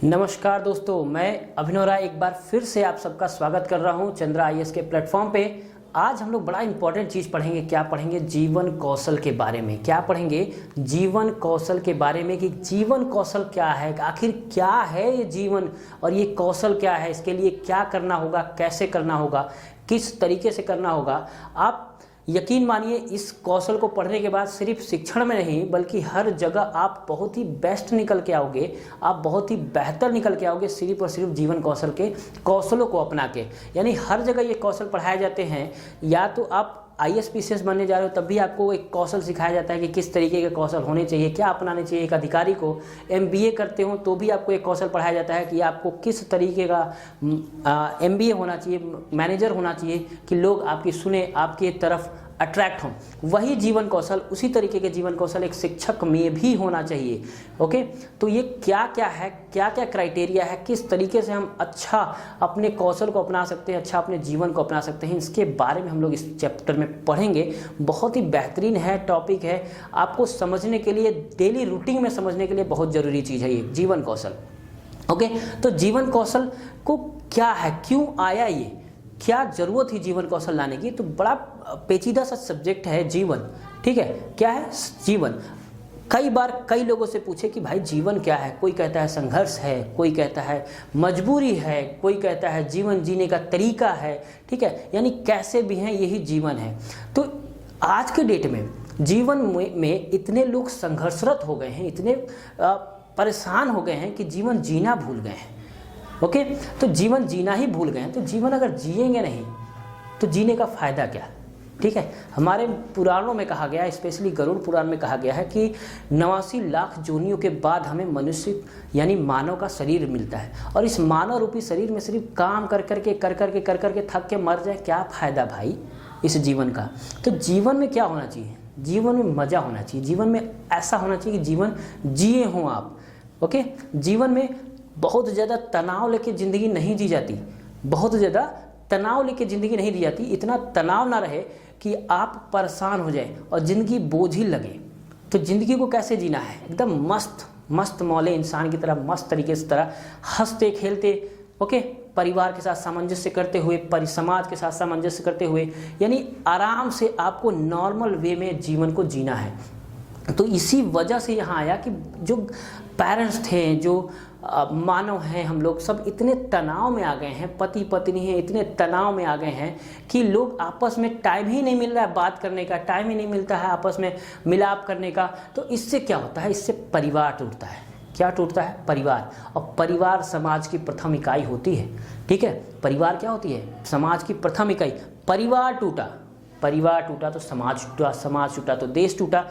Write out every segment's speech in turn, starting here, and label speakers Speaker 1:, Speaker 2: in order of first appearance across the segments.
Speaker 1: नमस्कार दोस्तों, मैं अभिनव राय एक बार फिर से आप सबका स्वागत कर रहा हूं चंद्रा आईएएस के प्लेटफॉर्म पे। आज हम लोग बड़ा इंपॉर्टेंट चीज़ पढ़ेंगे। क्या पढ़ेंगे? जीवन कौशल के बारे में। क्या पढ़ेंगे? जीवन कौशल के बारे में कि जीवन कौशल क्या है, आखिर क्या है ये जीवन और ये कौशल क्या है, इसके लिए क्या करना होगा, कैसे करना होगा, किस तरीके से करना होगा। आप यकीन मानिए, इस कौशल को पढ़ने के बाद सिर्फ शिक्षण में नहीं बल्कि हर जगह आप बहुत ही बेस्ट निकल के आओगे, आप बहुत ही बेहतर निकल के आओगे सिर्फ और सिर्फ जीवन कौशल के कौशलों को अपना के। यानी हर जगह ये कौशल पढ़ाए जाते हैं। या तो आप आईएएस पीसीएस बनने जा रहे हो तब भी आपको एक कौशल सिखाया जाता है कि किस तरीके के कौशल होने चाहिए, क्या अपनाने चाहिए एक अधिकारी को। एमबीए करते हो तो भी आपको एक कौशल पढ़ाया जाता है कि आपको किस तरीके का एमबीए होना चाहिए, मैनेजर होना चाहिए कि लोग आपकी सुने, आपके तरफ अट्रैक्ट हों। वही जीवन कौशल, उसी तरीके के जीवन कौशल एक शिक्षक में भी होना चाहिए। ओके, तो ये क्या क्या है, क्या क्या क्राइटेरिया है, किस तरीके से हम अच्छा अपने कौशल को अपना सकते हैं, अच्छा अपने जीवन को अपना सकते हैं, इसके बारे में हम लोग इस चैप्टर में पढ़ेंगे। बहुत ही बेहतरीन है, टॉपिक है, आपको समझने के लिए, डेली रूटीन में समझने के लिए बहुत ज़रूरी चीज़ है ये जीवन कौशल। ओके, तो जीवन कौशल को क्या है, क्यों आया ये, क्या जरूरत थी जीवन कौशल लाने की। तो बड़ा पेचीदा सा सब्जेक्ट है जीवन। ठीक है, क्या है जीवन? कई बार कई लोगों से पूछे कि भाई जीवन क्या है। कोई कहता है संघर्ष है, कोई कहता है मजबूरी है, कोई कहता है जीवन जीने का तरीका है। ठीक है, यानी कैसे भी हैं यही जीवन है। तो आज के डेट में जीवन में इतने लोग संघर्षरत हो गए हैं, इतने परेशान हो गए हैं कि जीवन जीना भूल गए हैं। ओके, तो जीवन जीना ही भूल गए हैं। तो जीवन अगर जिएंगे नहीं तो जीने का फायदा क्या? ठीक है, हमारे पुराणों में कहा गया है, स्पेशली गरुड़ पुराण में कहा गया है कि 89 लाख जोनियों के बाद हमें मनुष्य यानी मानव का शरीर मिलता है। और इस मानव रूपी शरीर में सिर्फ काम कर करके थक के मर जाए, क्या फ़ायदा भाई इस जीवन का। तो जीवन में क्या होना चाहिए? जीवन में मज़ा होना चाहिए, जीवन में ऐसा होना चाहिए कि जीवन जिए हों आप। ओके, जीवन में बहुत ज़्यादा तनाव लेके ज़िंदगी नहीं जी जाती, बहुत ज़्यादा तनाव लेके ज़िंदगी नहीं जी जाती। इतना तनाव ना रहे कि आप परेशान हो जाए और ज़िंदगी बोझिल लगे। तो ज़िंदगी को कैसे जीना है? एकदम मस्त मस्त मौले इंसान की तरह, मस्त तरीके से तरह हंसते खेलते, ओके, परिवार के साथ सामंजस्य करते हुए, समाज के साथ सामंजस्य करते हुए, यानी आराम से आपको नॉर्मल वे में जीवन को जीना है। तो इसी वजह से यहाँ आया कि जो पेरेंट्स थे, जो मानव हैं, हम लोग सब इतने तनाव में आ गए हैं, पति पत्नी हैं, इतने तनाव में आ गए हैं कि लोग आपस में टाइम ही नहीं मिल रहा है, बात करने का टाइम ही नहीं मिलता है, आपस में मिलाप करने का। तो इससे क्या होता है? इससे परिवार टूटता है। क्या टूटता है? परिवार। और परिवार समाज की प्रथम इकाई होती है। ठीक है, परिवार क्या होती है? समाज की प्रथम इकाई। परिवार टूटा तो समाज टूटा, समाज टूटा तो देश टूटा।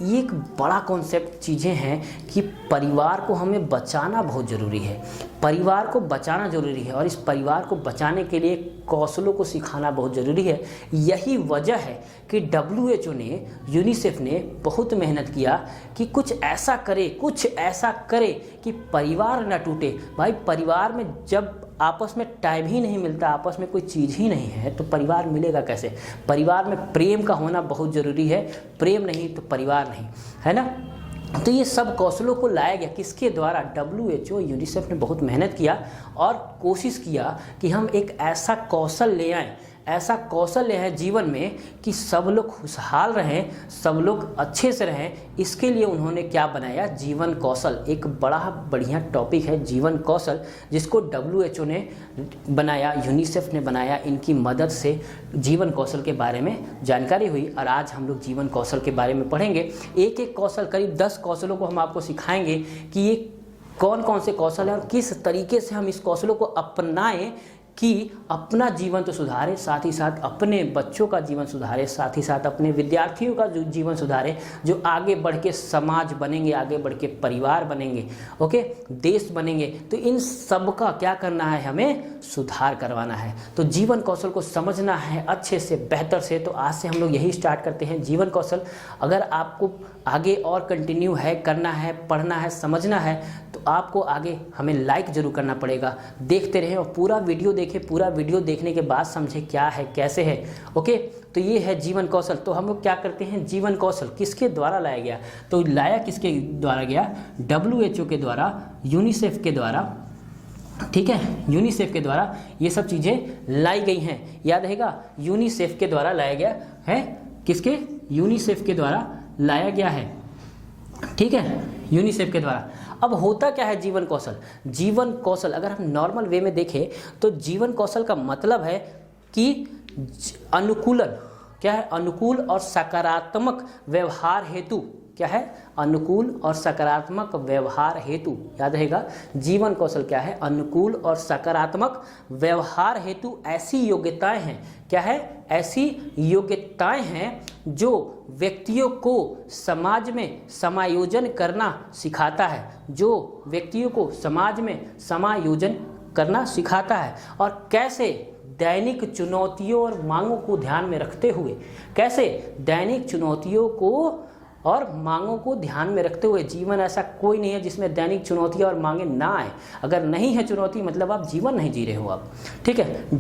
Speaker 1: ये एक बड़ा कॉन्सेप्ट चीज़ें हैं कि परिवार को हमें बचाना बहुत ज़रूरी है, परिवार को बचाना ज़रूरी है। और इस परिवार को बचाने के लिए कौशलों को सिखाना बहुत ज़रूरी है। यही वजह है कि WHO ने, यूनिसेफ ने बहुत मेहनत किया कि कुछ ऐसा करे कि परिवार न टूटे। भाई, परिवार में जब आपस में टाइम ही नहीं मिलता, आपस में कोई चीज़ ही नहीं है, तो परिवार मिलेगा कैसे? परिवार में प्रेम का होना बहुत ज़रूरी है। प्रेम नहीं तो परिवार नहीं, है ना। तो ये सब कौशलों को लाया गया किसके द्वारा? WHO, यूनिसेफ ने बहुत मेहनत किया और कोशिश किया कि हम एक ऐसा कौशल ले आएँ, ऐसा कौशल ले आए जीवन में कि सब लोग खुशहाल रहें, सब लोग अच्छे से रहें। इसके लिए उन्होंने क्या बनाया? जीवन कौशल। एक बड़ा बढ़िया टॉपिक है जीवन कौशल, जिसको WHO ने बनाया, यूनिसेफ ने बनाया। इनकी मदद से जीवन कौशल के बारे में जानकारी हुई और आज हम लोग जीवन कौशल के बारे में पढ़ेंगे। एक एक कौशल, करीब 10 कौशलों को हम आपको सिखाएंगे कि ये कौन कौन से कौशल हैं और किस तरीके से हम इस कौशलों को अपनाएं कि अपना जीवन तो सुधारे, साथ ही साथ अपने बच्चों का जीवन सुधारे, साथ ही साथ अपने विद्यार्थियों का जो जीवन सुधारे, जो आगे बढ़ के समाज बनेंगे, आगे बढ़ के परिवार बनेंगे, ओके, देश बनेंगे। तो इन सब का क्या करना है? हमें सुधार करवाना है। तो जीवन कौशल को समझना है अच्छे से, बेहतर से। तो आज से हम लोग यही स्टार्ट करते हैं जीवन कौशल। अगर आपको आगे और कंटिन्यू है, करना है, पढ़ना है, समझना है, तो आपको आगे हमें लाइक जरूर करना पड़ेगा। देखते रहें और पूरा वीडियो देखें। पूरा वीडियो देखने के बाद समझें क्या है, कैसे है। ओके, तो ये है जीवन कौशल। तो हम लोग क्या करते हैं, जीवन कौशल किसके द्वारा लाया गया, तो लाया किसके द्वारा गया, WHO के द्वारा, यूनिसेफ के द्वारा, ठीक है, यूनिसेफ के द्वारा ये सब चीज़ें लाई गई हैं। याद रहेगा, यूनिसेफ के द्वारा लाया गया है, किसके, यूनिसेफ के द्वारा लाया गया है, ठीक है, यूनिसेफ के द्वारा। अब होता क्या है जीवन कौशल, जीवन कौशल अगर हम नॉर्मल वे में देखें तो जीवन कौशल का मतलब है कि अनुकूलन, क्या है, अनुकूल और सकारात्मक व्यवहार हेतु, क्या है, अनुकूल और सकारात्मक व्यवहार हेतु। याद रहेगा, जीवन कौशल क्या है, अनुकूल और सकारात्मक व्यवहार हेतु ऐसी योग्यताएं हैं, क्या है, ऐसी योग्यताएं हैं जो व्यक्तियों को समाज में समायोजन करना सिखाता है, जो व्यक्तियों को समाज में समायोजन करना सिखाता है। और कैसे, दैनिक चुनौतियों और मांगों को ध्यान में रखते हुए, कैसे, दैनिक चुनौतियों को और मांगों को ध्यान में रखते हुए। जीवन ऐसा कोई नहीं है जिसमें दैनिक चुनौतियां और मांगे ना आए। अगर नहीं है चुनौती मतलब आप जीवन नहीं जी रहे हो आप, ठीक है।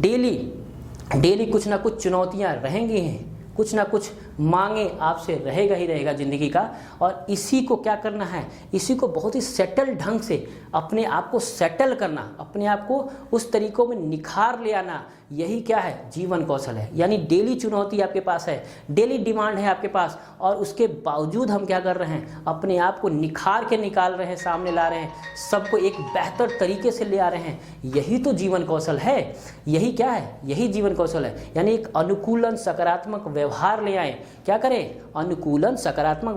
Speaker 1: डेली कुछ ना कुछ चुनौतियां रहेंगी हैं, कुछ ना कुछ मांगे आपसे रहेगा ही रहेगा ज़िंदगी का। और इसी को क्या करना है, इसी को बहुत ही सेटल ढंग से अपने आप को सेटल करना, अपने आप को उस तरीकों में निखार ले आना, यही क्या है, जीवन कौशल है। यानी डेली चुनौती आपके पास है, डेली डिमांड है आपके पास, और उसके बावजूद हम क्या कर रहे हैं, अपने आप को निखार के निकाल रहे हैं, सामने ला रहे हैं, सबको एक बेहतर तरीके से ले आ रहे हैं। यही तो जीवन कौशल है, यही क्या है, यही जीवन कौशल है। यानी एक अनुकूलन सकारात्मक व्यवहार ले आए, क्या करें, अनुकूलन सकारात्मक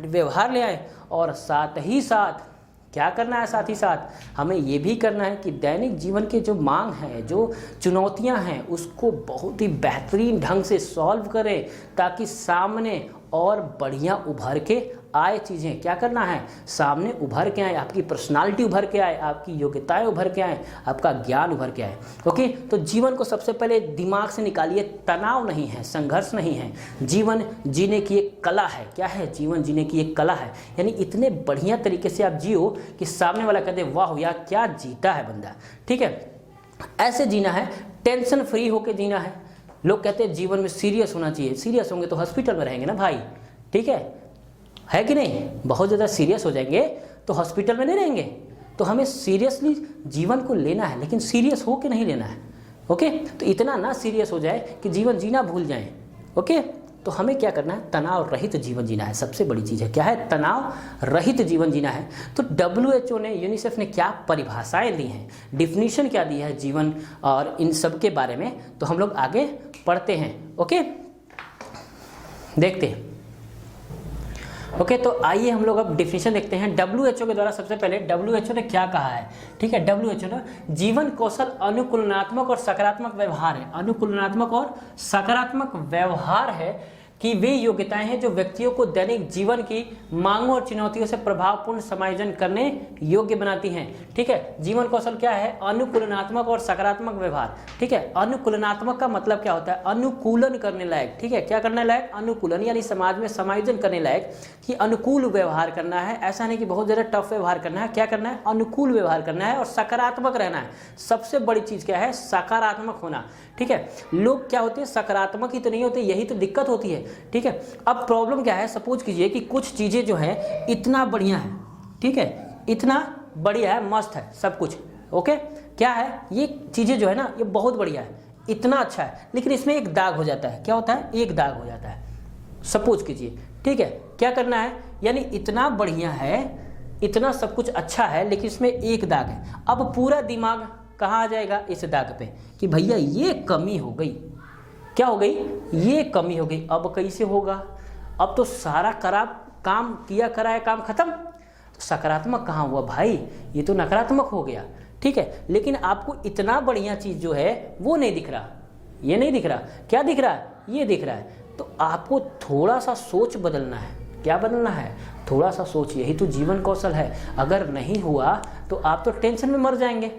Speaker 1: व्यवहार ले आए। और साथ ही साथ क्या करना है, साथ ही साथ हमें ये भी करना है कि दैनिक जीवन के जो मांग है, जो चुनौतियां हैं, उसको बहुत ही बेहतरीन ढंग से सॉल्व करें, ताकि सामने और बढ़िया उभर के आए चीज़ें। क्या करना है, सामने उभर के आए, आपकी पर्सनालिटी उभर के आए, आपकी योग्यताएं उभर के आए, आपका ज्ञान उभर के आए। ओके, तो जीवन को सबसे पहले दिमाग से निकालिए, तनाव नहीं है, संघर्ष नहीं है, जीवन जीने की एक कला है। क्या है, जीवन जीने की एक कला है। यानी इतने बढ़िया तरीके से आप जियो कि सामने वाला कहते वाह यार क्या जीता है बंदा, ठीक है। ऐसे जीना है, टेंशन फ्री होकर जीना है। लोग कहते हैं जीवन में सीरियस होना चाहिए, सीरियस होंगे तो हॉस्पिटल में रहेंगे ना भाई, ठीक है कि नहीं। बहुत ज़्यादा सीरियस हो जाएंगे तो हॉस्पिटल में नहीं रहेंगे। तो हमें सीरियसली जीवन को लेना है, लेकिन सीरियस हो के नहीं लेना है। ओके, तो इतना ना सीरियस हो जाए कि जीवन जीना भूल जाएं। ओके, तो हमें क्या करना है, तनाव रहित जीवन जीना है। सबसे बड़ी चीज़ है, क्या है, तनाव रहित जीवन जीना है। तो WHO ने, यूनिसेफ ने क्या परिभाषाएं दी हैं, डिफिनीशन क्या दी है जीवन और इन सब के बारे में, तो हम लोग आगे पढ़ते हैं। ओके, देखते हैं। ओके, तो आइए हम लोग अब डिफिनीशन देखते हैं। WHO के द्वारा सबसे पहले WHO ने क्या कहा है, ठीक है। WHO ने जीवन कौशल अनुकूलनात्मक और सकारात्मक व्यवहार है, अनुकूलनात्मक और सकारात्मक व्यवहार है कि वे योग्यताएं हैं जो व्यक्तियों को दैनिक जीवन की मांगों और चुनौतियों से प्रभावपूर्ण समायोजन करने योग्य बनाती हैं, ठीक है। जीवन कौशल क्या है, अनुकूलनात्मक और सकारात्मक व्यवहार, ठीक है। अनुकूलनात्मक का मतलब क्या होता है, अनुकूलन करने लायक, ठीक है। क्या करने लायक, अनुकूलन, यानी समाज में समायोजन करने लायक, कि अनुकूल व्यवहार करना है। ऐसा नहीं कि बहुत ज़्यादा टफ व्यवहार करना है, क्या करना है, अनुकूल व्यवहार करना है और सकारात्मक रहना है। सबसे बड़ी चीज़ क्या है, सकारात्मक होना, ठीक है। लोग क्या होते हैं, सकारात्मक ही तो नहीं होते, यही तो दिक्कत होती है, ठीक है। अब प्रॉब्लम क्या है, सपोज कीजिए कि कुछ चीज़ें जो है इतना बढ़िया है, ठीक है, इतना बढ़िया है, मस्त है सब कुछ। ओके, क्या है, ये चीज़ें जो है ना ये बहुत बढ़िया है, इतना अच्छा है, लेकिन इसमें एक दाग हो जाता है। क्या होता है, एक दाग हो जाता है, सपोज कीजिए, ठीक है। क्या करना है, यानी इतना बढ़िया है, इतना सब कुछ अच्छा है, लेकिन इसमें एक दाग है। अब पूरा दिमाग कहाँ आ जाएगा, इस दाग पे, कि भैया ये कमी हो गई। क्या हो गई, ये कमी हो गई। अब कैसे होगा, अब तो सारा काम किया कराया काम खत्म। तो सकारात्मक कहाँ हुआ भाई, ये तो नकारात्मक हो गया, ठीक है। लेकिन आपको इतना बढ़िया चीज़ जो है वो नहीं दिख रहा, ये नहीं दिख रहा। क्या दिख रहा है, ये दिख रहा है। तो आपको थोड़ा सा सोच बदलना है। क्या बदलना है, थोड़ा सा सोच। यही तो जीवन कौशल है। अगर नहीं हुआ तो आप तो टेंशन में मर जाएंगे।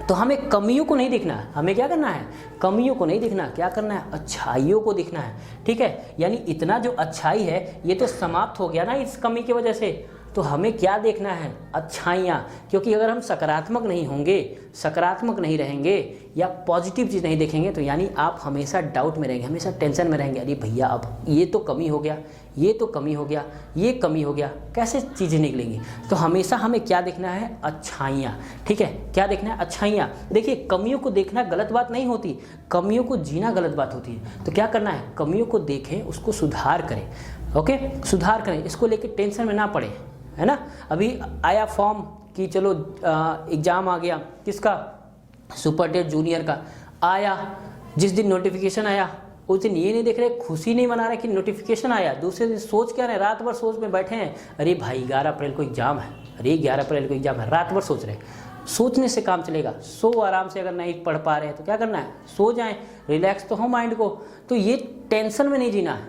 Speaker 1: तो हमें कमियों को नहीं दिखना है, हमें क्या करना है, कमियों को नहीं दिखना, क्या करना है, अच्छाइयों को दिखना है, ठीक है। यानी इतना जो अच्छाई है ये तो समाप्त हो गया ना इस कमी की वजह से। तो हमें क्या देखना है, अच्छाइयाँ। क्योंकि अगर हम सकारात्मक नहीं होंगे, सकारात्मक नहीं रहेंगे, या पॉजिटिव चीज़ नहीं देखेंगे तो यानी आप हमेशा डाउट में रहेंगे, हमेशा टेंशन में रहेंगे। अरे भैया अब ये तो कमी हो गया, ये तो कमी हो गया, ये कमी हो गया, कैसे चीज़ें निकलेंगी। तो हमेशा हमें क्या देखना है, अच्छाइयाँ। ठीक है, क्या देखना है, अच्छाइयाँ। देखिए कमियों को देखना गलत बात नहीं होती, कमियों को जीना गलत बात होती है। तो क्या करना है, कमियों को देखें, उसको सुधार करें। ओके, सुधार करें, इसको लेके टेंशन में ना पड़े, है ना। अभी आया फॉर्म कि चलो एग्ज़ाम आ गया, किसका, सुपर टेट जूनियर का आया। जिस दिन नोटिफिकेशन आया उस दिन ये नहीं देख रहे, खुशी नहीं मना रहे कि नोटिफिकेशन आया, दूसरे दिन सोच क्या रहे, रात भर सोच में बैठे हैं, अरे भाई 11 अप्रैल को एग्ज़ाम है, अरे 11 अप्रैल को एग्ज़ाम है, रात भर सोच रहे। सोचने से काम चलेगा, सो आराम से। अगर नहीं पढ़ पा रहे हैं तो क्या करना है, सो जाएं, रिलैक्स तो हो माइंड को। तो ये टेंशन में नहीं जीना है,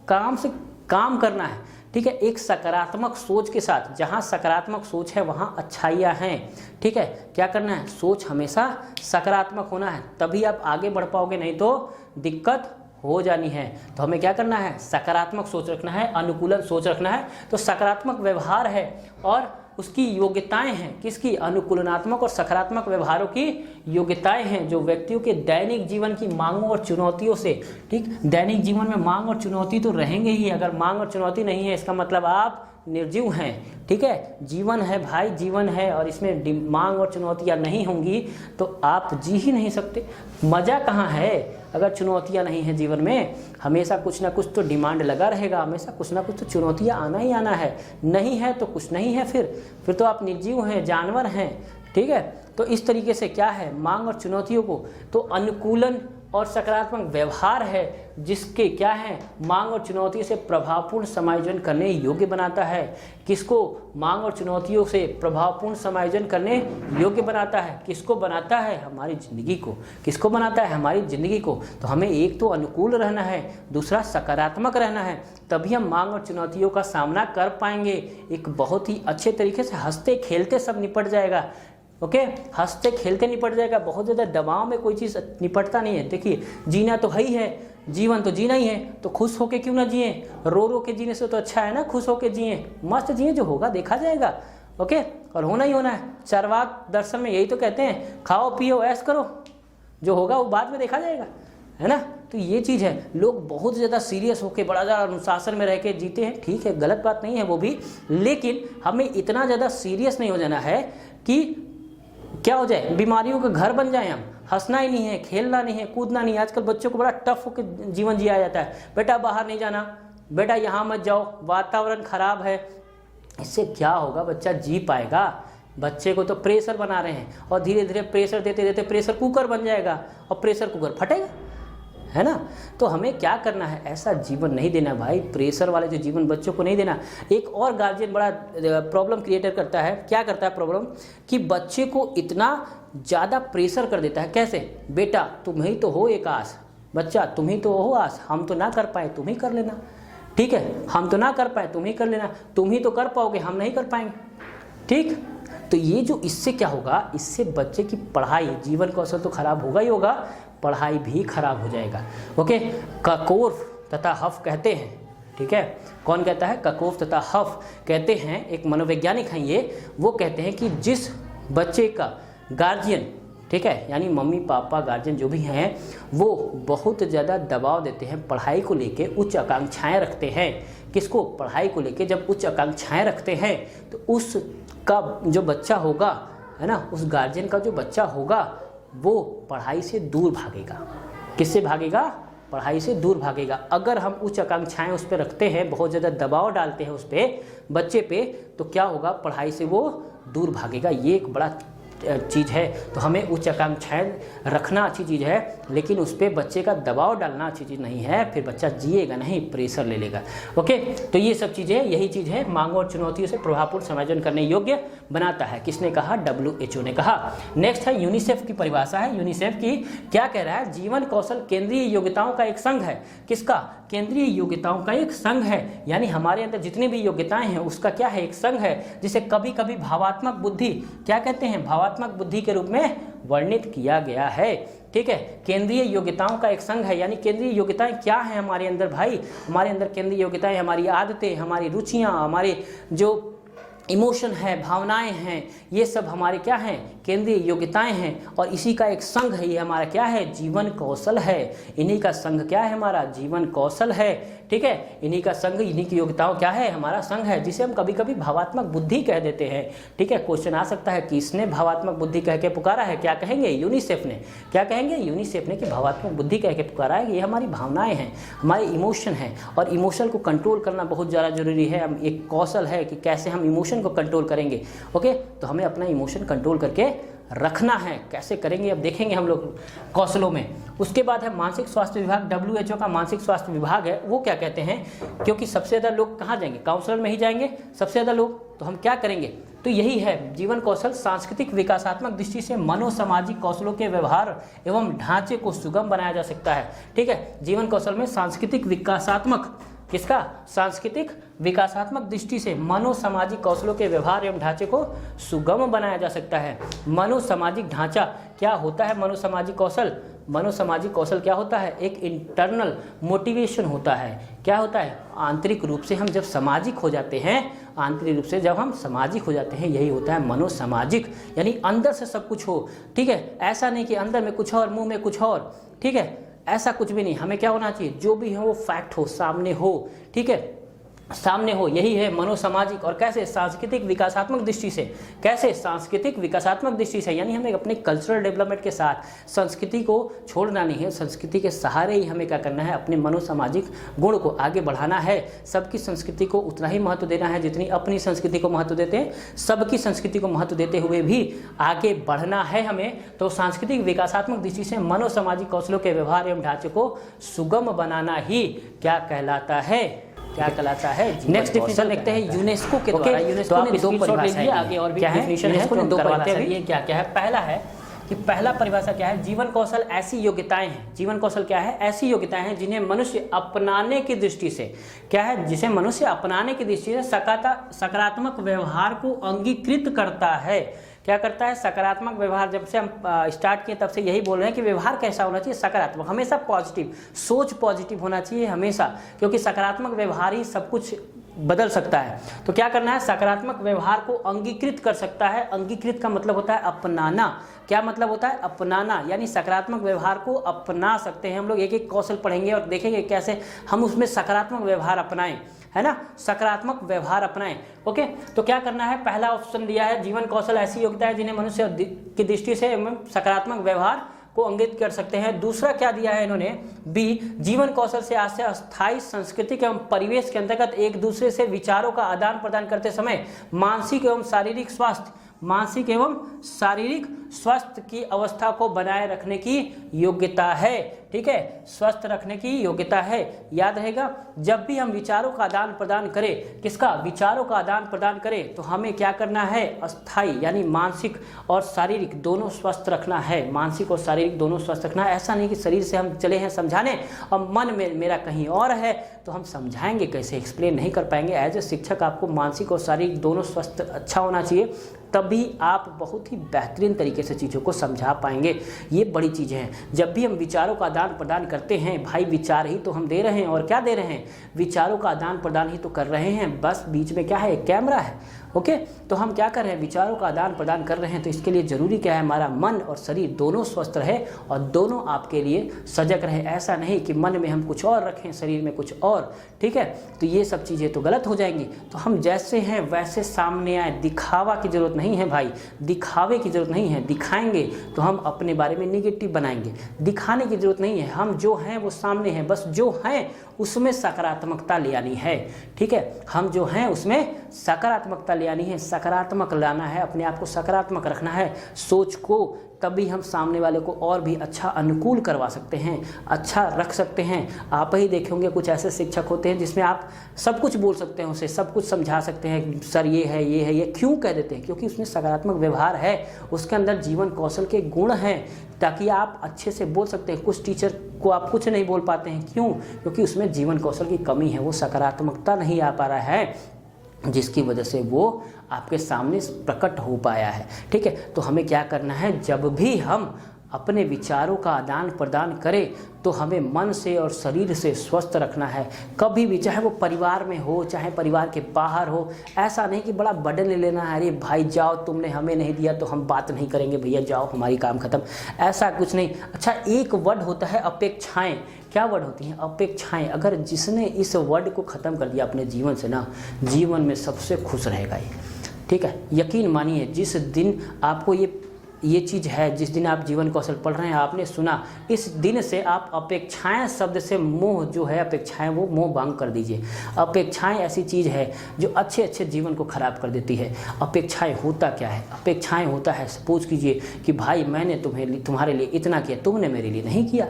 Speaker 1: काम से काम करना है। ठीक है, एक सकारात्मक सोच के साथ, जहाँ सकारात्मक सोच है वहाँ अच्छाइयाँ हैं। ठीक है, क्या करना है, सोच हमेशा सकारात्मक होना है, तभी आप आगे बढ़ पाओगे, नहीं तो दिक्कत हो जानी है। तो हमें क्या करना है, सकारात्मक सोच रखना है, अनुकूलन सोच रखना है। तो सकारात्मक व्यवहार है और उसकी योग्यताएं हैं, किसकी, अनुकूलनात्मक और सकारात्मक व्यवहारों की योग्यताएं हैं, जो व्यक्तियों के दैनिक जीवन की मांगों और चुनौतियों से, ठीक, दैनिक जीवन में मांग और चुनौती तो रहेंगे ही। अगर मांग और चुनौती नहीं है इसका मतलब आप निर्जीव हैं। ठीक है, जीवन है भाई, जीवन है, और इसमें मांग और चुनौतियां नहीं होंगी तो आप जी ही नहीं सकते। मज़ा कहाँ है अगर चुनौतियां नहीं हैं जीवन में। हमेशा कुछ ना कुछ तो डिमांड लगा रहेगा, हमेशा कुछ ना कुछ तो चुनौतियां आना ही आना है। नहीं है तो कुछ नहीं है, फिर तो आप निर्जीव हैं, जानवर हैं। ठीक है, तो इस तरीके से क्या है, मांग और चुनौतियों को, तो अनुकूलन और सकारात्मक व्यवहार है जिसके क्या है, मांग और चुनौती से प्रभावपूर्ण समायोजन करने योग्य बनाता है। किसको, मांग और चुनौतियों से प्रभावपूर्ण समायोजन करने योग्य बनाता है। किसको बनाता है, हमारी ज़िंदगी को। किसको बनाता है, हमारी ज़िंदगी को। तो हमें एक तो अनुकूल रहना है, दूसरा सकारात्मक रहना है, तभी हम मांग और चुनौतियों का सामना कर पाएंगे। एक बहुत ही अच्छे तरीके से हंसते खेलते सब निपट जाएगा। ओके, हंसते खेलते निपट जाएगा। बहुत ज़्यादा दबाव में कोई चीज़ निपटता नहीं है। देखिए जीना तो है ही है, जीवन तो जीना ही है, तो खुश होके क्यों ना जिए। रो रो के जीने से तो अच्छा है ना खुश होके जिए, मस्त जिए, जो होगा देखा जाएगा। ओके, और होना ही होना है। चरवाक दर्शन में यही तो कहते हैं, खाओ पियो ऐश करो, जो होगा वो बाद में देखा जाएगा, है ना। तो ये चीज़ है, लोग बहुत ज़्यादा सीरियस होकर बड़ा ज़्यादा अनुशासन में रह के जीते हैं। ठीक है, गलत बात नहीं है वो भी, लेकिन हमें इतना ज़्यादा सीरियस नहीं हो जाना है कि क्या हो जाए, बीमारियों का घर बन जाए हम। हंसना ही नहीं है, खेलना नहीं है, कूदना नहीं है। आजकल बच्चों को बड़ा टफ होकर जीवन जिया जाता है। बेटा बाहर नहीं जाना, बेटा यहाँ मत जाओ, वातावरण खराब है। इससे क्या होगा, बच्चा जी पाएगा। बच्चे को तो प्रेशर बना रहे हैं, और धीरे धीरे प्रेशर देते देते प्रेशर कुकर बन जाएगा, और प्रेशर कुकर फटेगा, है ना। तो हमें क्या करना है, ऐसा जीवन नहीं देना भाई, प्रेशर वाले जो जीवन बच्चों को नहीं देना। एक और गार्जियन बड़ा प्रॉब्लम क्रिएटर करता है। क्या करता है प्रॉब्लम, कि बच्चे को इतना ज़्यादा प्रेशर कर देता है। कैसे, बेटा तुम ही तो हो एक आस, बच्चा तुम ही तो हो आस, हम तो ना कर पाए तुम ही कर लेना। ठीक है, हम तो ना कर पाए तुम ही कर लेना, तुम ही तो कर पाओगे, हम नहीं कर पाएंगे। ठीक, तो ये जो, इससे क्या होगा, इससे बच्चे की पढ़ाई, जीवन कौशल तो खराब होगा ही होगा, पढ़ाई भी खराब हो जाएगा। ओके, ककोफ तथा हफ कहते हैं। ठीक है, कौन कहता है, ककोफ तथा हफ कहते हैं, एक मनोवैज्ञानिक हैं ये, वो कहते हैं कि जिस बच्चे का गार्जियन, ठीक है, यानी मम्मी पापा गार्जियन जो भी हैं, वो बहुत ज़्यादा दबाव देते हैं पढ़ाई को लेके, उच्च आकांक्षाएं रखते हैं। किसको, पढ़ाई को लेके जब उच्च आकांक्षाएं रखते हैं तो उसका जो बच्चा होगा, है ना, उस गार्जियन का जो बच्चा होगा वो पढ़ाई से दूर भागेगा। किससे भागेगा, पढ़ाई से दूर भागेगा। अगर हम उच्च आकांक्षाएं उस पर रखते हैं, बहुत ज़्यादा दबाव डालते हैं उस पर, बच्चे पे, तो क्या होगा, पढ़ाई से वो दूर भागेगा। ये एक बड़ा चीज़ है। तो हमें उच्च आकांक्षाएं रखना अच्छी चीज़ है, लेकिन उस पर बच्चे का दबाव डालना अच्छी चीज़ नहीं है। फिर बच्चा जिएगा नहीं, प्रेशर ले लेगा। ओके, तो ये सब चीज़ें, यही चीज़ है, मांगों और चुनौतियों से प्रभावपूर्ण समायोजन करने योग्य बनाता है। किसने कहा, WHO ने कहा। नेक्स्ट है यूनिसेफ की परिभाषा है। यूनिसेफ की क्या कह रहा है, जीवन कौशल केंद्रीय योग्यताओं का एक संघ है। किसका, केंद्रीय योग्यताओं का एक संघ है, यानी हमारे अंदर जितनी भी योग्यताएं हैं उसका क्या है, एक संघ है, जिसे कभी कभी भावात्मक बुद्धि, क्या कहते हैं, भावात्मक बुद्धि के रूप में वर्णित किया गया है। ठीक है, केंद्रीय योग्यताओं का एक संघ है, यानी केंद्रीय योग्यताएं क्या हैं हमारे अंदर भाई, हमारे अंदर केंद्रीय योग्यताएं, हमारी आदतें, हमारी रुचियां, हमारे जो इमोशन है, भावनाएं हैं, ये सब हमारे क्या हैं, केंद्रीय योग्यताएं हैं। और इसी का एक संघ है, ये हमारा क्या है, जीवन कौशल है। इन्हीं का संघ क्या है, हमारा जीवन कौशल है। ठीक है, इन्हीं का संघ, इन्हीं की योग्यताओं क्या है, हमारा संघ है, जिसे हम कभी कभी भावात्मक बुद्धि कह देते हैं। ठीक है, क्वेश्चन आ सकता है किसने भावात्मक बुद्धि कह के पुकारा है, क्या कहेंगे, यूनिसेफ ने। क्या कहेंगे, यूनिसेफ ने, कि भावात्मक बुद्धि कह के पुकारा है। ये हमारी भावनाएं हैं, हमारे इमोशन है, और इमोशन को कंट्रोल करना बहुत ज़्यादा जरूरी है। हम एक कौशल है कि कैसे हम इमोशन को कंट्रोल करेंगे। ओके, तो हमें अपना इमोशन कंट्रोल करके रखना है। कैसे करेंगे अब देखेंगे हम लोग कौशलों में। उसके बाद है मानसिक स्वास्थ्य विभाग। WHO का मानसिक स्वास्थ्य विभाग है, वो क्या कहते हैं, क्योंकि सबसे ज़्यादा लोग कहाँ जाएंगे, काउंसलर में ही जाएंगे सबसे ज़्यादा लोग। तो हम क्या करेंगे, तो यही है जीवन कौशल सांस्कृतिक विकासात्मक दृष्टि से मनोसामाजिक कौशलों के व्यवहार एवं ढांचे को सुगम बनाया जा सकता है। ठीक है, जीवन कौशल में सांस्कृतिक विकासात्मक, किसका, सांस्कृतिक विकासात्मक दृष्टि से मनोसामाजिक कौशलों के व्यवहार एवं ढांचे को सुगम बनाया जा सकता है। मनोसामाजिक ढांचा क्या होता है, मनोसामाजिक कौशल, मनोसामाजिक कौशल क्या होता है, एक इंटरनल मोटिवेशन होता है। क्या होता है, आंतरिक रूप से हम जब सामाजिक हो जाते हैं, आंतरिक रूप से जब हम सामाजिक हो जाते हैं, यही होता है मनोसामाजिक, यानी अंदर से सब कुछ हो। ठीक है, ऐसा नहीं कि अंदर में कुछ और मुंह में कुछ और। ठीक है, ऐसा कुछ भी नहीं, हमें क्या होना चाहिए, जो भी हो वो फैक्ट हो, सामने हो। ठीक है, सामने हो, यही है मनोसामाजिक। और कैसे, सांस्कृतिक विकासात्मक दृष्टि से। कैसे, सांस्कृतिक विकासात्मक दृष्टि से, यानी हमें अपने कल्चरल डेवलपमेंट के साथ संस्कृति को छोड़ना नहीं है, संस्कृति के सहारे ही हमें क्या करना है, अपने मनोसामाजिक गुण को आगे बढ़ाना है। सबकी संस्कृति को उतना ही महत्व देना है जितनी अपनी संस्कृति को महत्व देते हैं, सबकी संस्कृति को महत्व देते हुए भी आगे बढ़ना है हमें। तो सांस्कृतिक विकासात्मक दृष्टि से मनोसामाजिक कौशलों के व्यवहार एवं ढांचे को सुगम बनाना ही क्या कहलाता है, क्या कहलाता है। नेक्स्ट डेफिनेशन देखते हैं यूनेस्को के द्वारा। यूनेस्को ने दो परिभाषाएं दी, आगे और भी डेफिनेशन है, दो परिभाषाएं दी। क्या क्या है, पहला है कि पहला परिभाषा क्या है, जीवन कौशल ऐसी योग्यताएं हैं। जीवन कौशल क्या है, ऐसी योग्यताएं हैं जिन्हें मनुष्य अपनाने की दृष्टि से, क्या है, जिसे मनुष्य अपनाने की दृष्टि से सकारात्मक व्यवहार को अंगीकृत करता है। क्या करता है, सकारात्मक व्यवहार। जब से हम स्टार्ट किए तब से यही बोल रहे हैं कि व्यवहार कैसा होना चाहिए, सकारात्मक, हमेशा पॉजिटिव, सोच पॉजिटिव होना चाहिए हमेशा, क्योंकि सकारात्मक व्यवहार ही सब कुछ बदल सकता है। तो क्या करना है, सकारात्मक व्यवहार को अंगीकृत कर सकता है। अंगीकृत का मतलब होता है अपनाना। क्या मतलब होता है, अपनाना, यानी सकारात्मक व्यवहार को अपना सकते हैं हम लोग। एक एक कौशल पढ़ेंगे और देखेंगे कैसे हम उसमें सकारात्मक व्यवहार अपनाएं, है ना, सकारात्मक व्यवहार अपनाएं। ओके, तो क्या करना है, पहला ऑप्शन दिया है, जीवन कौशल ऐसी योग्यता है जिन्हें मनुष्य की दृष्टि से सकारात्मक व्यवहार को अंकित कर सकते हैं। दूसरा क्या दिया है इन्होंने, बी, जीवन कौशल से आशय अस्थायी सांस्कृतिक एवं परिवेश के अंतर्गत एक दूसरे से विचारों का आदान प्रदान करते समय मानसिक एवं शारीरिक स्वास्थ्य, मानसिक एवं शारीरिक स्वास्थ्य की अवस्था को बनाए रखने की योग्यता है। ठीक है, स्वस्थ रखने की योग्यता है। याद रहेगा, जब भी हम विचारों का आदान प्रदान करें, किसका, विचारों का आदान प्रदान करें, तो हमें क्या करना है, अस्थाई यानी मानसिक और शारीरिक दोनों स्वस्थ रखना है। मानसिक और शारीरिक दोनों स्वस्थ रखना है। ऐसा नहीं कि शरीर से हम चले हैं समझाने और मन में मेरा कहीं और है, तो हम समझाएंगे कैसे, एक्सप्लेन नहीं कर पाएंगे। एज ए शिक्षक आपको मानसिक और शारीरिक दोनों स्वस्थ अच्छा होना चाहिए, तभी आप बहुत ही बेहतरीन तरीके से चीज़ों को समझा पाएंगे। ये बड़ी चीज़ें हैं। जब भी हम विचारों का आदान प्रदान करते हैं, भाई विचार ही तो हम दे रहे हैं, और क्या दे रहे हैं, विचारों का आदान प्रदान ही तो कर रहे हैं। बस बीच में क्या है, कैमरा है। ओके, तो हम क्या कर रहे हैं, विचारों का आदान प्रदान कर रहे हैं। तो इसके लिए जरूरी क्या है, हमारा मन और शरीर दोनों स्वस्थ रहे और दोनों आपके लिए सजग रहे। ऐसा नहीं कि मन में हम कुछ और रखें, शरीर में कुछ और। ठीक है, तो ये सब चीज़ें तो गलत हो जाएंगी। तो हम जैसे हैं वैसे सामने आए। दिखावा की जरूरत नहीं है भाई, दिखावे की जरूरत नहीं है। दिखाएंगे तो हम अपने बारे में निगेटिव बनाएंगे। दिखाने की जरूरत नहीं है, हम जो हैं वो सामने हैं, बस जो हैं उसमें सकारात्मकता ले आनी है। ठीक है, हम जो हैं उसमें सकारात्मकता ले आनी है, सकारात्मक लाना है, अपने आप को सकारात्मक रखना है, सोच को, तभी हम सामने वाले को और भी अच्छा अनुकूल करवा सकते हैं, अच्छा रख सकते हैं। आप ही देखेंगे कुछ ऐसे शिक्षक होते हैं जिसमें आप सब कुछ बोल सकते हैं, उसे सब कुछ समझा सकते हैं, सर ये है ये है, ये क्यों कह देते हैं, क्योंकि उसमें सकारात्मक व्यवहार है, उसके अंदर जीवन कौशल के गुण हैं, ताकि आप अच्छे से बोल सकते हैं। कुछ टीचर को आप कुछ नहीं बोल पाते हैं, क्यों, क्योंकि उसमें जीवन कौशल की कमी है, वो सकारात्मकता नहीं आ पा रहा है, जिसकी वजह से वो आपके सामने प्रकट हो पाया है। ठीक है, तो हमें क्या करना है, जब भी हम अपने विचारों का आदान प्रदान करें तो हमें मन से और शरीर से स्वस्थ रखना है। कभी भी, चाहे वो परिवार में हो चाहे परिवार के बाहर हो, ऐसा नहीं कि बड़ा बर्डन ले लेना है, अरे भाई जाओ तुमने हमें नहीं दिया तो हम बात नहीं करेंगे, भैया जाओ हमारी काम खत्म, ऐसा कुछ नहीं। अच्छा, एक वर्ड होता है अपेक्षाएं। क्या वर्ड होती हैं? अपेक्षाएं। अगर जिसने इस वर्ड को ख़त्म कर दिया अपने जीवन से ना, जीवन में सबसे खुश रहेगा ये, ठीक है। यकीन मानिए, जिस दिन आपको ये चीज़ है, जिस दिन आप जीवन कौशल पढ़ रहे हैं, आपने सुना, इस दिन से आप अपेक्षाएं शब्द से मोह जो है, अपेक्षाएं, वो मोह भंग कर दीजिए। अपेक्षाएं ऐसी चीज़ है जो अच्छे अच्छे जीवन को ख़राब कर देती है। अपेक्षाएं होता क्या है? अपेक्षाएं होता है, सपोज कीजिए कि भाई मैंने तुम्हारे लिए इतना किया, तुमने मेरे लिए नहीं किया,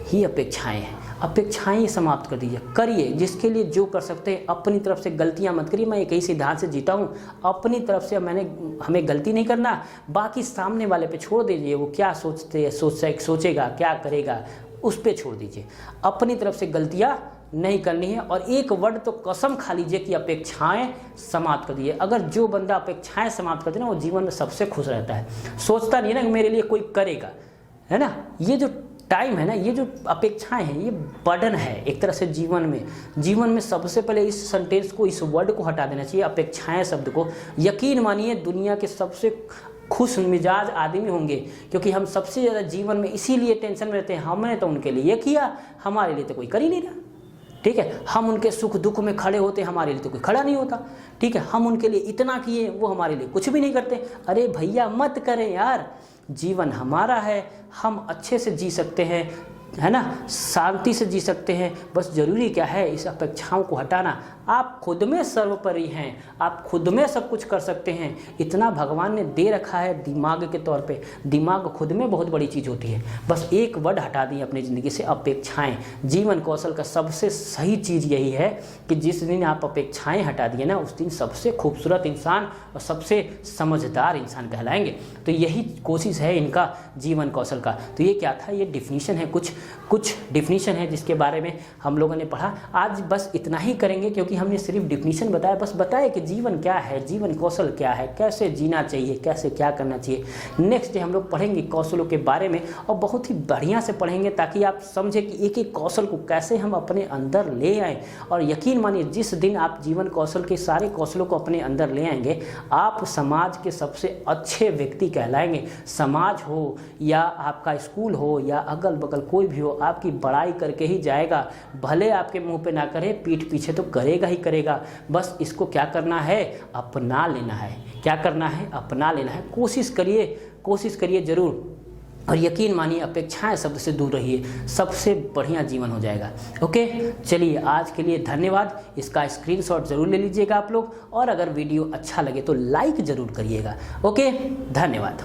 Speaker 1: ही अपेक्षाएं हैं। अपेक्षाएं समाप्त कर दीजिए, करिए जिसके लिए जो कर सकते हैं। अपनी तरफ से गलतियां मत करिए। मैं एक ही सिद्धांत से जीता हूं, अपनी तरफ से हमें गलती नहीं करना, बाकी सामने वाले पे छोड़ दीजिए। वो क्या सोचेगा, क्या करेगा, उस पे छोड़ दीजिए। अपनी तरफ से गलतियां नहीं करनी है। और एक वर्ड तो कसम खा लीजिए कि अपेक्षाएं समाप्त कर दीजिए। अगर जो बंदा अपेक्षाएं समाप्त कर दे ना, वो जीवन में सबसे खुश रहता है। सोचता नहीं है ना कि मेरे लिए कोई करेगा, है ना। ये जो टाइम है ना, ये जो अपेक्षाएं हैं, ये बर्डन है एक तरह से जीवन में सबसे पहले इस सेंटेंस को, इस वर्ड को हटा देना चाहिए, अपेक्षाएं शब्द को। यकीन मानिए, दुनिया के सबसे खुश मिजाज आदमी होंगे, क्योंकि हम सबसे ज़्यादा जीवन में इसीलिए टेंशन में रहते हैं, हमने तो उनके लिए किया, हमारे लिए तो कोई कर ही नहीं रहा, ठीक है। हम उनके सुख दुख में खड़े होते, हमारे लिए तो कोई खड़ा नहीं होता, ठीक है। हम उनके लिए इतना किए, वो हमारे लिए कुछ भी नहीं करते। अरे भैया मत करें यार, जीवन हमारा है, हम अच्छे से जी सकते हैं, है ना, शांति से जी सकते हैं। बस ज़रूरी क्या है, इस अपेक्षाओं को हटाना। आप खुद में सर्वोपरि हैं, आप खुद में सब कुछ कर सकते हैं। इतना भगवान ने दे रखा है दिमाग के तौर पे। दिमाग खुद में बहुत बड़ी चीज़ होती है। बस एक वर्ड हटा दिए अपनी ज़िंदगी से, अपेक्षाएं। जीवन कौशल का सबसे सही चीज़ यही है कि जिस दिन आप अपेक्षाएं हटा दिए ना, उस दिन सबसे खूबसूरत इंसान और सबसे समझदार इंसान कहलाएंगे। तो यही कोशिश है इनका जीवन कौशल का। तो ये क्या था, ये डिफिनीशन है, कुछ डिफिनीशन है जिसके बारे में हम लोगों ने पढ़ा। आज बस इतना ही करेंगे, क्योंकि हमने सिर्फ डिफिनीशन बताया, बस बताया कि जीवन क्या है, जीवन कौशल क्या है, कैसे जीना चाहिए, कैसे क्या करना चाहिए। नेक्स्ट डे हम लोग पढ़ेंगे कौशलों के बारे में, और बहुत ही बढ़िया से पढ़ेंगे ताकि आप समझे कि एक एक कौशल को कैसे हम अपने अंदर ले आएँ। और यकीन मानिए, जिस दिन आप जीवन कौशल के सारे कौशलों को अपने अंदर ले आएंगे, आप समाज के सबसे अच्छे व्यक्ति कहलाएंगे। समाज हो या आपका स्कूल हो या अगल बगल कोई भी हो, आपकी बड़ाई करके ही जाएगा। भले आपके मुंह पे ना करे, पीठ पीछे तो करेगा ही करेगा। बस इसको क्या करना है, अपना लेना है। क्या करना है, अपना लेना है। कोशिश करिए जरूर। और यकीन मानिए, अपेक्षाएं शब्द से दूर रहिए, सबसे बढ़िया जीवन हो जाएगा। ओके, चलिए आज के लिए धन्यवाद। इसका स्क्रीनशॉट जरूर ले लीजिएगा आप लोग, और अगर वीडियो अच्छा लगे तो लाइक जरूर करिएगा। ओके, धन्यवाद।